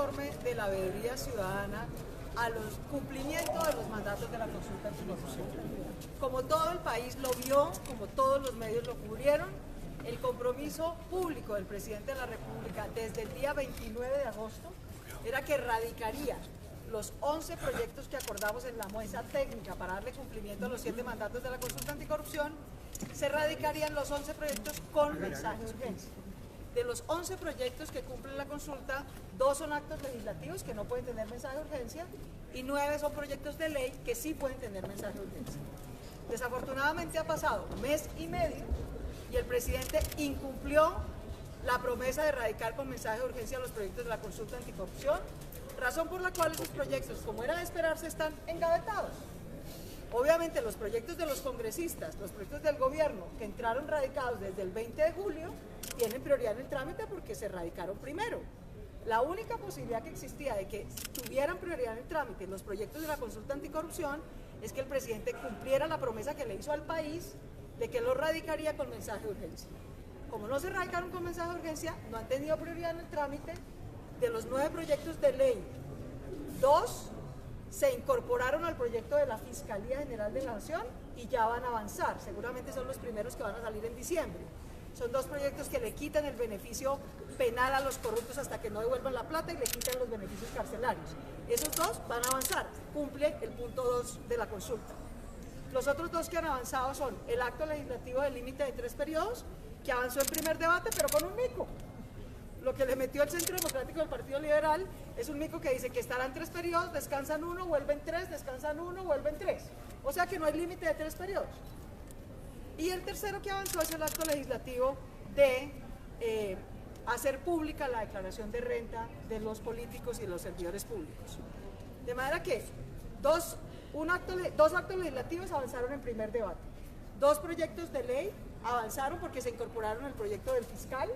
informe de la veeduría ciudadana a los cumplimientos de los mandatos de la consulta anticorrupción. Como todo el país lo vio, como todos los medios lo cubrieron, el compromiso público del presidente de la República desde el día 29 de agosto era que radicaría los 11 proyectos que acordamos en la mesa técnica para darle cumplimiento a los 7 mandatos de la consulta anticorrupción. Se radicarían los 11 proyectos con mensaje de urgencia. De los 11 proyectos que cumplen la consulta, 2 son actos legislativos que no pueden tener mensaje de urgencia y 9 son proyectos de ley que sí pueden tener mensaje de urgencia. Desafortunadamente ha pasado mes y medio y el presidente incumplió la promesa de erradicar con mensaje de urgencia los proyectos de la consulta anticorrupción, razón por la cual esos proyectos, como era de esperarse, están engavetados. Obviamente los proyectos de los congresistas, los proyectos del gobierno que entraron radicados desde el 20 de julio, tienen prioridad en el trámite porque se radicaron primero. La única posibilidad que existía de que tuvieran prioridad en el trámite los proyectos de la consulta anticorrupción es que el presidente cumpliera la promesa que le hizo al país de que los radicaría con mensaje de urgencia. Como no se radicaron con mensaje de urgencia, no han tenido prioridad en el trámite. De los 9 proyectos de ley, 2 se incorporaron al proyecto de la Fiscalía General de la Nación y ya van a avanzar. Seguramente son los primeros que van a salir en diciembre. Son 2 proyectos que le quitan el beneficio penal a los corruptos hasta que no devuelvan la plata y le quitan los beneficios carcelarios. Esos 2 van a avanzar, cumple el punto 2 de la consulta. Los otros 2 que han avanzado son el acto legislativo del límite de 3 periodos, que avanzó en primer debate, pero con un mico. Lo que le metió el Centro Democrático del Partido Liberal es un mico que dice que estarán 3 periodos, descansan 1, vuelven 3, descansan 1, vuelven 3. O sea que no hay límite de 3 periodos. Y el tercero que avanzó es el acto legislativo de hacer pública la declaración de renta de los políticos y de los servidores públicos. De manera que 2 actos legislativos avanzaron en primer debate. 2 proyectos de ley avanzaron porque se incorporaron al proyecto del fiscal,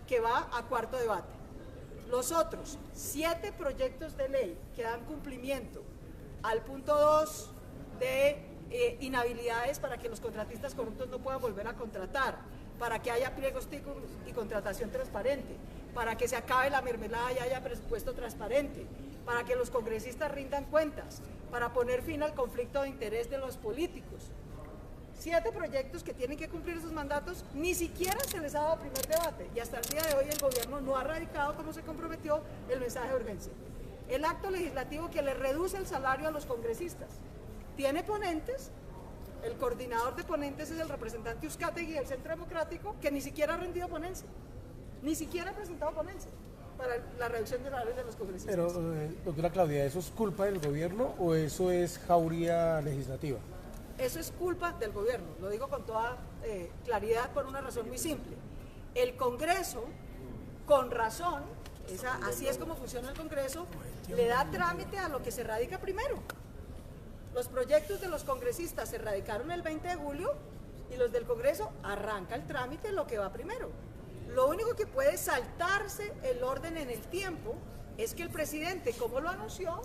que va a cuarto debate. Los otros 7 proyectos de ley que dan cumplimiento al punto 2 de inhabilidades para que los contratistas corruptos no puedan volver a contratar, para que haya pliegos y contratación transparente, para que se acabe la mermelada y haya presupuesto transparente, para que los congresistas rindan cuentas, para poner fin al conflicto de interés de los políticos. 7 proyectos que tienen que cumplir esos mandatos, ni siquiera se les ha dado primer debate y hasta el día de hoy el gobierno no ha radicado, como se comprometió, el mensaje de urgencia. El acto legislativo que le reduce el salario a los congresistas tiene ponentes, el coordinador de ponentes es el representante Uzcategui del Centro Democrático, que ni siquiera ha rendido ponencia, ni siquiera ha presentado ponencia para la reducción de salarios de los congresistas. Pero, doctora Claudia, ¿eso es culpa del gobierno o eso es jauría legislativa? Eso es culpa del gobierno, lo digo con toda claridad por una razón muy simple. El Congreso, con razón, así es como funciona el Congreso, le da trámite a lo que se radica primero. Los proyectos de los congresistas se radicaron el 20 de julio y los del Congreso arranca el trámite lo que va primero. Lo único que puede saltarse el orden en el tiempo es que el presidente, como lo anunció,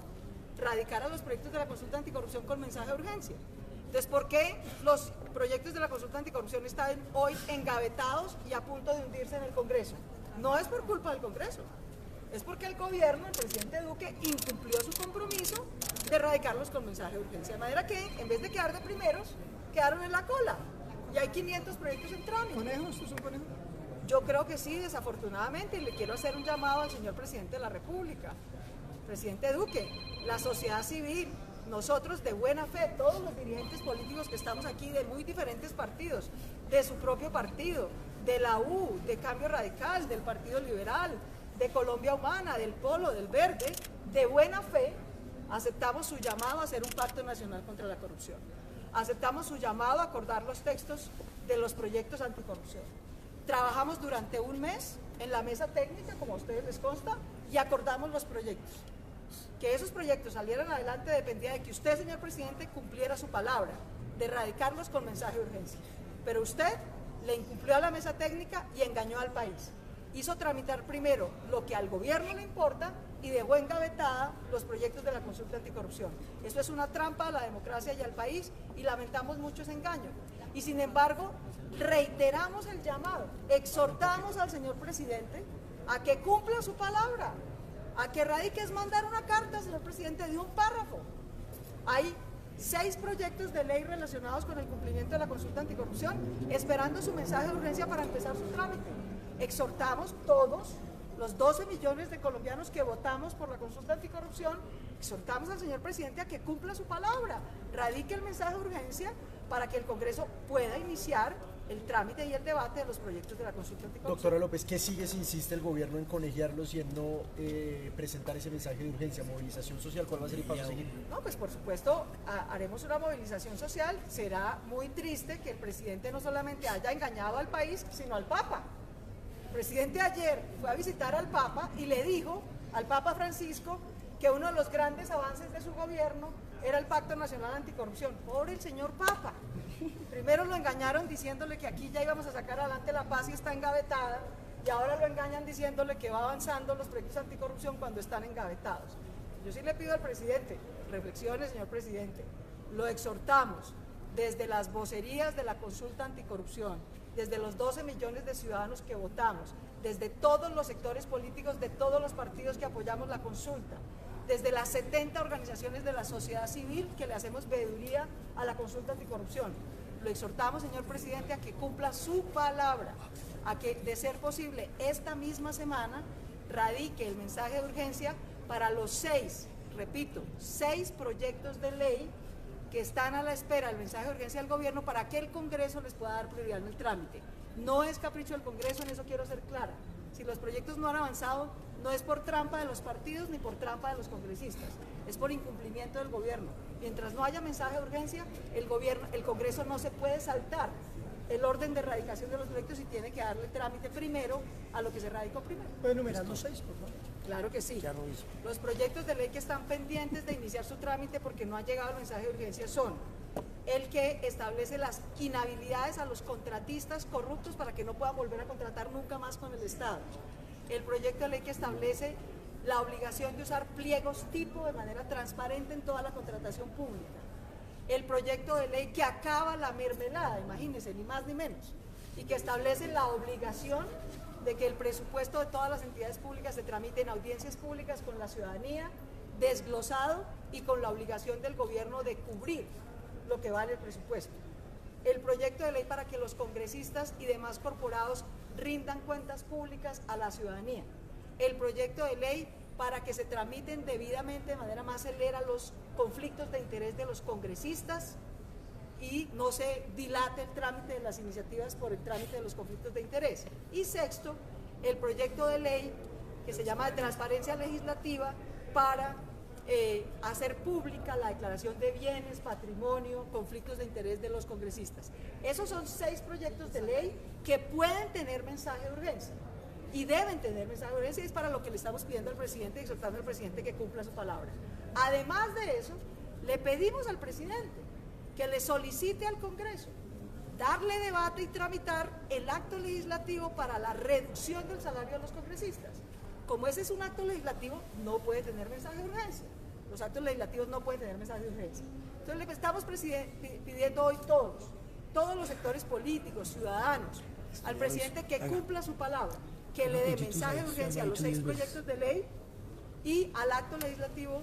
radicara los proyectos de la consulta anticorrupción con mensaje de urgencia. Entonces, ¿por qué los proyectos de la consulta anticorrupción están hoy engavetados y a punto de hundirse en el Congreso? No es por culpa del Congreso, es porque el gobierno, el presidente Duque, incumplió su compromiso de erradicarlos con mensaje de urgencia. De manera que, en vez de quedar de primeros, quedaron en la cola. Y hay 500 proyectos en trámite. ¿Conejos? ¿Estos son conejos? Yo creo que sí, desafortunadamente, y le quiero hacer un llamado al señor presidente de la República, presidente Duque, la sociedad civil, nosotros de buena fe, todos los dirigentes políticos que estamos aquí de muy diferentes partidos, de su propio partido, de la U, de Cambio Radical, del Partido Liberal, de Colombia Humana, del Polo, del Verde, de buena fe, aceptamos su llamado a hacer un pacto nacional contra la corrupción. Aceptamos su llamado a acordar los textos de los proyectos anticorrupción. Trabajamos durante un mes en la mesa técnica, como a ustedes les consta, y acordamos los proyectos. Que esos proyectos salieran adelante dependía de que usted, señor presidente, cumpliera su palabra, de erradicarlos con mensaje de urgencia. Pero usted le incumplió a la mesa técnica y engañó al país. Hizo tramitar primero lo que al gobierno le importa y dejó engavetada los proyectos de la consulta anticorrupción. Eso es una trampa a la democracia y al país y lamentamos mucho ese engaño. Y sin embargo, reiteramos el llamado, exhortamos al señor presidente a que cumpla su palabra, A que radique es mandar una carta, señor presidente, de un párrafo. Hay 6 proyectos de ley relacionados con el cumplimiento de la consulta anticorrupción, esperando su mensaje de urgencia para empezar su trámite. Exhortamos todos, los 12 millones de colombianos que votamos por la consulta anticorrupción, exhortamos al señor presidente a que cumpla su palabra, radique el mensaje de urgencia para que el Congreso pueda iniciar el trámite y el debate de los proyectos de la consulta anticorrupción. Doctora López, ¿qué sigue si insiste el gobierno en colegiarlos y en no presentar ese mensaje de urgencia? ¿Movilización social? ¿Cuál va a ser el paso a seguir? No, pues por supuesto haremos una movilización social. Será muy triste que el presidente no solamente haya engañado al país, sino al Papa. El presidente ayer fue a visitar al Papa y le dijo al Papa Francisco que uno de los grandes avances de su gobierno era el Pacto Nacional Anticorrupción. Pobre el señor Papa. Primero lo engañaron diciéndole que aquí ya íbamos a sacar adelante la paz y está engavetada, y ahora lo engañan diciéndole que va avanzando los proyectos anticorrupción cuando están engavetados. Yo sí le pido al presidente, reflexione, señor presidente, lo exhortamos desde las vocerías de la consulta anticorrupción, desde los 12 millones de ciudadanos que votamos, desde todos los sectores políticos de todos los partidos que apoyamos la consulta, desde las 70 organizaciones de la sociedad civil que le hacemos veeduría a la consulta anticorrupción. Lo exhortamos, señor presidente, a que cumpla su palabra, a que, de ser posible, esta misma semana radique el mensaje de urgencia para los 6, repito, 6 proyectos de ley que están a la espera del mensaje de urgencia del gobierno para que el Congreso les pueda dar prioridad en el trámite. No es capricho del Congreso, en eso quiero ser clara. Si los proyectos no han avanzado, no es por trampa de los partidos ni por trampa de los congresistas, es por incumplimiento del gobierno. Mientras no haya mensaje de urgencia, el Congreso no se puede saltar el orden de erradicación de los proyectos y tiene que darle trámite primero a lo que se radicó primero. ¿Puede enumerar los 6, por favor? Claro que sí. Los proyectos de ley que están pendientes de iniciar su trámite porque no ha llegado el mensaje de urgencia son el que establece las inhabilidades a los contratistas corruptos para que no puedan volver a contratar nunca más con el Estado. El proyecto de ley que establece la obligación de usar pliegos tipo de manera transparente en toda la contratación pública. El proyecto de ley que acaba la mermelada, imagínense, ni más ni menos, y que establece la obligación de que el presupuesto de todas las entidades públicas se tramite en audiencias públicas con la ciudadanía, desglosado y con la obligación del gobierno de cubrir lo que vale el presupuesto. El proyecto de ley para que los congresistas y demás corporados rindan cuentas públicas a la ciudadanía. El proyecto de ley para que se tramiten debidamente, de manera más celera, los conflictos de interés de los congresistas y no se dilate el trámite de las iniciativas por el trámite de los conflictos de interés. Y sexto, el proyecto de ley que se llama de transparencia legislativa para hacer pública la declaración de bienes, patrimonio, conflictos de interés de los congresistas. Esos son 6 proyectos de ley que pueden tener mensaje de urgencia y deben tener mensaje de urgencia, y es para lo que le estamos pidiendo al presidente y exhortando al presidente que cumpla su palabra. Además de eso, le pedimos al presidente que le solicite al Congreso darle debate y tramitar el acto legislativo para la reducción del salario de los congresistas. Como ese es un acto legislativo, no puede tener mensaje de urgencia. Los actos legislativos no pueden tener mensaje de urgencia. Entonces le estamos pidiendo hoy todos los sectores políticos, ciudadanos, al presidente que cumpla su palabra, que le dé mensaje de urgencia a los 6 proyectos de ley y al acto legislativo,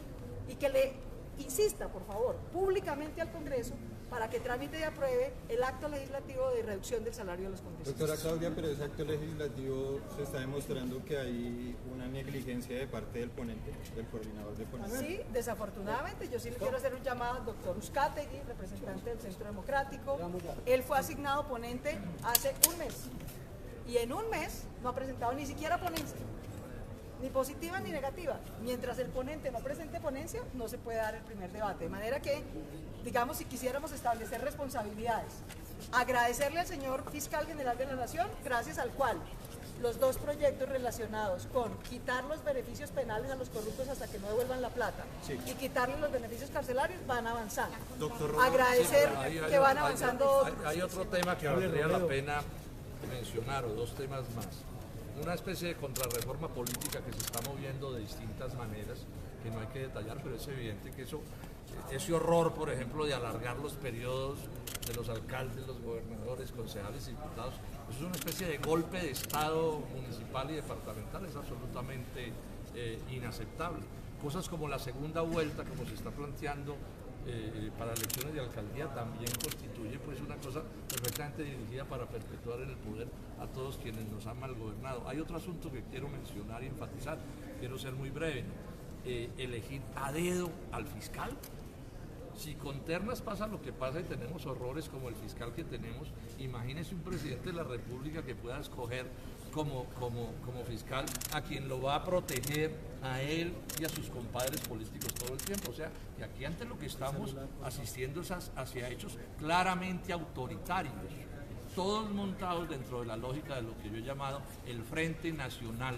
y que le insista, por favor, públicamente al Congreso para que tramite y apruebe el acto legislativo de reducción del salario de los congresistas. Doctora Claudia, pero ese acto legislativo se está demostrando que hay una negligencia de parte del ponente, del coordinador de ponentes. Sí, desafortunadamente, yo sí le quiero hacer un llamado al doctor Uzcategui, representante del Centro Democrático. Él fue asignado ponente hace un mes y en un mes no ha presentado ni siquiera ponencia, ni positiva ni negativa. Mientras el ponente no presente ponencia, no se puede dar el primer debate. De manera que, digamos, si quisiéramos establecer responsabilidades, agradecerle al señor fiscal general de la Nación, gracias al cual los 2 proyectos relacionados con quitar los beneficios penales a los corruptos hasta que no devuelvan la plata y quitarles los beneficios carcelarios van avanzando. Agradecer que van avanzando. Hay otro tema que valdría la pena mencionar, o 2 temas más. Una especie de contrarreforma política que se está moviendo de distintas maneras, que no hay que detallar, pero es evidente que ese horror, por ejemplo, de alargar los periodos de los alcaldes, los gobernadores, concejales y diputados, eso es una especie de golpe de Estado municipal y departamental, es absolutamente inaceptable. Cosas como la segunda vuelta, como se está planteando para elecciones de alcaldía, también constituye pues una cosa perfectamente dirigida para perpetuar en el poder a todos quienes nos han malgobernado. Hay otro asunto que quiero mencionar y enfatizar, quiero ser muy breve, elegir a dedo al fiscal. Si con ternas pasa lo que pasa y tenemos horrores como el fiscal que tenemos, imagínese un presidente de la República que pueda escoger como fiscal a quien lo va a proteger a él y a sus compadres políticos todo el tiempo. O sea, que aquí ante lo que estamos asistiendo es hacia hechos claramente autoritarios, todos montados dentro de la lógica de lo que yo he llamado el Frente Nacional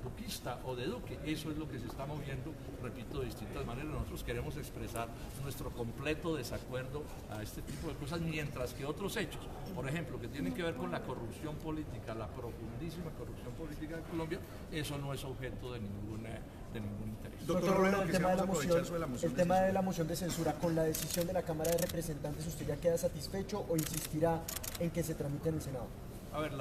duquista o de Duque. Eso es lo que se está moviendo, repito, de distintas maneras. Nosotros queremos expresar nuestro completo desacuerdo a este tipo de cosas, mientras que otros hechos, por ejemplo, que tienen que ver con la corrupción política, la profundísima corrupción política de Colombia, eso no es objeto de ningún interés. Doctor Robledo, el tema de la moción de censura, con la decisión de la Cámara de Representantes, ¿usted ya queda satisfecho o insistirá en que se tramite en el Senado? A ver,